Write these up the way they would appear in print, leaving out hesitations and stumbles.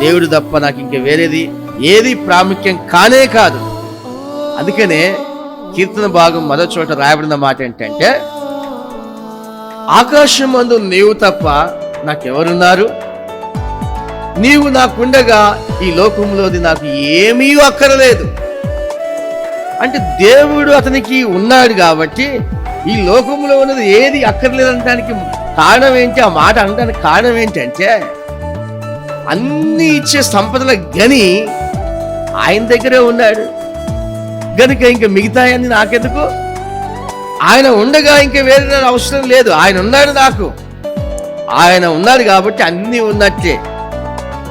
దేవుడు తప్ప నాకు ఇంక వేరేది ఏది ప్రాముఖ్యం కానే కాదు. అందుకనే కీర్తన భాగం మొదటి చోట రాయబడిన మాట ఏంటంటే, ఆకాశమందు నీవు తప్ప నాకెవరున్నారు, నీవు నాకుండగా ఈ లోకంలోది నాకు ఏమీ అక్కరలేదు. అంటే దేవుడు అతనికి ఉన్నాడు కాబట్టి ఈ లోకంలో ఉన్నది ఏది అక్కర్లేదనడానికి కారణం ఏంటి? ఆ మాట అనడానికి కారణం ఏంటంటే, అన్ని ఇచ్చే సంపదల గని ఆయన దగ్గరే ఉన్నాడు గనుక ఇంక మిగతాయన్ని నాకెందుకు, ఆయన ఉండగా ఇంక వేరే అవసరం లేదు. ఆయన ఉన్నాడు, నాకు ఆయన ఉన్నాడు కాబట్టి అన్నీ ఉన్నట్టే.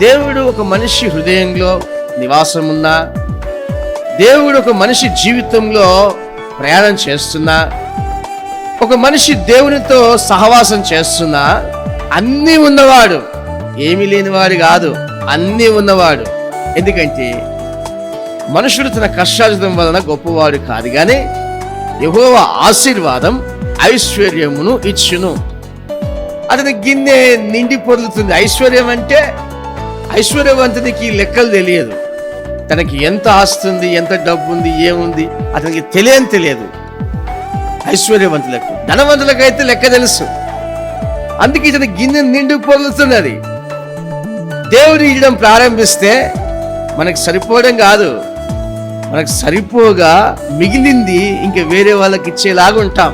దేవుడు ఒక మనిషి హృదయంలో నివాసం ఉన్నా, దేవుడు ఒక మనిషి జీవితంలో ప్రయాణం చేస్తున్నా, ఒక మనిషి దేవునితో సహవాసం చేస్తున్నా, అన్నీ ఉన్నవాడు, ఏమీ లేనివాడు కాదు, అన్నీ ఉన్నవాడు. ఎందుకంటే మనుషుడు తన కష్టార్జితం వలన గొప్పవాడు కాదు, కానీ యెహోవా ఆశీర్వాదం ఐశ్వర్యమును ఇచ్చును. అతని గిన్నె నిండి పొర్లుతుంది. ఐశ్వర్యం అంటే ఐశ్వర్యవంతునికి లెక్కలు తెలియదు. తనకి ఎంత ఆస్తుంది, ఎంత డబ్బు ఉంది, ఏముంది అతనికి తెలియదు. ఐశ్వర్యవంతులకు, ధనవంతులకైతే లెక్క తెలుసు. అందుకే ఇతని గిన్నె నిండి పొర్లుతున్నది. దేవుడు ఇవ్వడం ప్రారంభిస్తే మనకు సరిపోవడం కాదు, మనకు సరిపోగా మిగిలింది ఇంక వేరే వాళ్ళకి ఇచ్చేలాగా ఉంటాం.